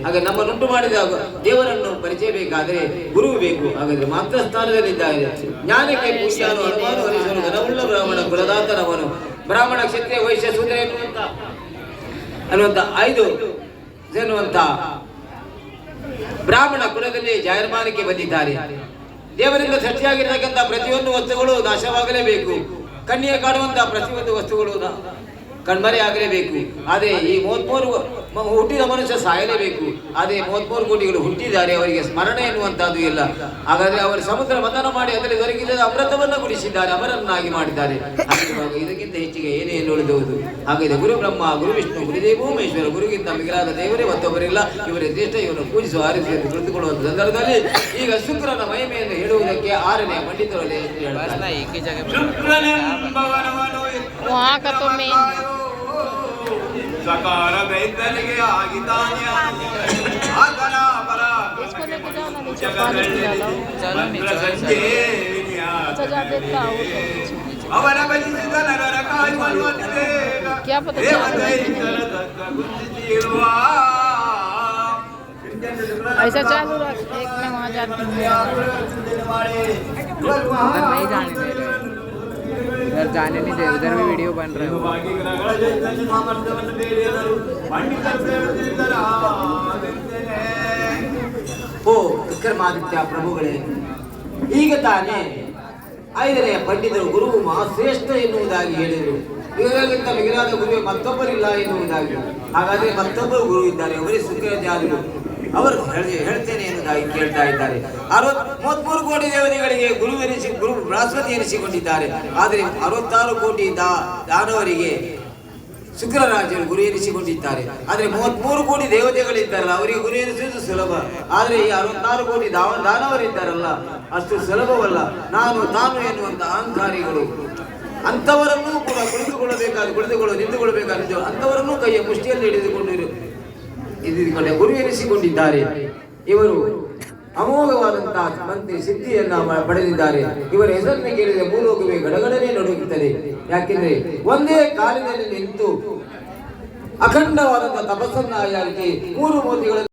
ಹಾಗೆ ನಮ್ಮನ್ನುಂಟು ಮಾಡಿದ ದೇವರನ್ನು ಪರಿಚಯ ಬೇಕಾದರೆ ಗುರು ಬೇಕು. ಹಾಗಾದ್ರೆ ಮಾತ್ರ ಸ್ಥಾನದಲ್ಲಿದ್ದಾರೆ. ಜ್ಞಾನಕ್ಕೆ ಪೂಜ್ಯನು ಹನುಮಾನು ಹರಿಸನು ಘನವುಳ್ಳ ಬ್ರಾಹ್ಮಣ ಕುಲದಾತನವನು. ಬ್ರಾಹ್ಮಣ ಕ್ಷತ್ರಿಯ ವೈಶ್ಯ ಶೂದ್ರ ಅನ್ನುವಂತ 5 ಎನ್ನುವಂತ ಬ್ರಾಹ್ಮಣ ಕುಲದಲ್ಲಿ ಜಾಯಮಾನಕ್ಕೆ ಬಂದಿದ್ದಾರೆ. ದೇವರಿಂದ ಸೃಷ್ಟಿಯಾಗಿರ್ತಕ್ಕಂಥ ಪ್ರತಿಯೊಂದು ವಸ್ತುಗಳು ನಾಶವಾಗಲೇಬೇಕು. ಕಣ್ಣಿಗೆ ಕಾಣುವಂತಹ ಪ್ರತಿಯೊಂದು ವಸ್ತುಗಳು ಕಣ್ಮರೆ ಆಗಲೇಬೇಕು. ಆದರೆ ಈ 33 ಹುಟ್ಟಿದ ಮನುಷ್ಯ ಸಾಯಲೇಬೇಕು. ಆದರೆ 33 ಕೋಟಿಗಳು ಹುಟ್ಟಿದ್ದಾರೆ, ಅವರಿಗೆ ಸ್ಮರಣೆ ಎನ್ನುವಂತಹದ್ದು ಇಲ್ಲ. ಹಾಗಾದ್ರೆ ಅವರು ಸಮುದ್ರ ಮಥನ ಮಾಡಿ ಅದರಲ್ಲಿ ದೊರಕಿದ ಅಮೃತವನ್ನು ಕುಡಿಸಿದ್ದಾರೆ, ಅಮರನ್ನಾಗಿ ಮಾಡಿದ್ದಾರೆ. ಇದಕ್ಕಿಂತ ಹೆಚ್ಚಿಗೆ ಏನೇನು ಉಳಿದುವುದು. ಹಾಗಾದರೆ ಗುರು ಬ್ರಹ್ಮ, ಗುರು ವಿಷ್ಣು, ಗುರುದೇವ ಮಹೇಶ್ವರ, ಗುರುಗಿಂತ ಮಿಗಿಲಾದ ದೇವರೇ ಮತ್ತೊಬ್ಬರಿಲ್ಲ. ಇವರೇ ಶ್ರೇಷ್ಠ, ಇವರನ್ನು ಪೂಜಿಸುವ ಆರಿಸಿಯನ್ನು ಕುಳಿತುಕೊಳ್ಳುವಂಥ ಸಂದರ್ಭದಲ್ಲಿ ಈಗ ಶುಕ್ರನ ಮಹಿಮೆಯನ್ನು ಹೇಳುವುದಕ್ಕೆ 6ನೇ ಪಂಡಿತರಲ್ಲಿ सकार बैतल के आगितान्या आगना परा अवन बलिदा नगर काय मनवत देगा क्या पता ऐसा चालू रख। एक में वहाँ जाती हूँ, नहीं जाने दे रहे, उधर जाने नहीं दे, उधर भी वीडियो बन रहे हो। ಓ ವಿಕ್ರಮಾದಿತ್ಯ ಪ್ರಭುಗಳೇ, ಈಗ ತಾನೇ 5ನೇ ಪಂಡಿತರು ಗುರು ಮಹಾಶ್ರೇಷ್ಠ ಎನ್ನುವುದಾಗಿ ಹೇಳಿದರು. ಇವರಿಗಿಂತ ಮಿಗಿಲಾದ ಗುರುವೆ ಮತ್ತೊಬ್ಬರಿಲ್ಲ ಎನ್ನುವುದಾಗಿ. ಹಾಗಾದ್ರೆ ಮತ್ತೊಬ್ಬರು ಗುರು ಇದ್ದಾರೆ, ಅವರೇ ಶುಕ್ರಾಚಾರ್ಯರು. ಅವರು ಹೇಳ್ತೇನೆ ಎನ್ನುವುದಾಗಿ ಕೇಳ್ತಾ ಇದ್ದಾರೆ. 33 ಕೋಟಿ ದೇವತೆಗಳಿಗೆ ಗುರು ಬೃಹಸ್ಪತಿ ಎನಿಸಿಕೊಂಡಿದ್ದಾರೆ. ಆದರೆ 66 ಕೋಟಿ ದಾನವರಿಗೆ ಶುಕ್ರರಾಜರು ಗುರು ಎನಿಸಿಕೊಂಡಿದ್ದಾರೆ. ಆದರೆ 33 ಕೋಟಿ ದೇವತೆಗಳಿದ್ದಾರಲ್ಲ, ಅವರಿಗೆ ಗುರು ಎನಿಸುವುದು ಸುಲಭ. ಆದರೆ ಈ 66 ಕೋಟಿ ದಾನವರಿದ್ದಾರಲ್ಲ, ಅಷ್ಟು ಸುಲಭವಲ್ಲ. ತಾನು ಎನ್ನುವಂತ ಅಹಂಕಾರಿಗಳು, ಅಂಥವರನ್ನೂ ಕೂಡ ನಿಂತುಕೊಳ್ಳಬೇಕಾದ ಅಂಥವರನ್ನೂ ಕೈಯ ಮುಷ್ಟಿಯಲ್ಲಿ ಹಿಡಿದುಕೊಂಡು ಗುರು ಎನಿಸಿಕೊಂಡಿದ್ದಾರೆ. ಇವರು ಅಮೋಘವಾದಂತಹ ಮಂತ್ರಿ ಸಿದ್ಧಿಯನ್ನ ಪಡೆದಿದ್ದಾರೆ. ಇವರ ಹೆಸರನ್ನು ಕೇಳಿದರೆ ಭೂಲೋಕವೇ ಗಡಗಡನೆ ನಡುಗುತ್ತದೆ. ಯಾಕೆಂದ್ರೆ ಒಂದೇ ಕಾಲಿನಲ್ಲಿ ನಿಂತು ಅಖಂಡವಾದಂತಹ ತಪಸ್ಸನ್ನ 3 ಮೂರ್ತಿಗಳನ್ನು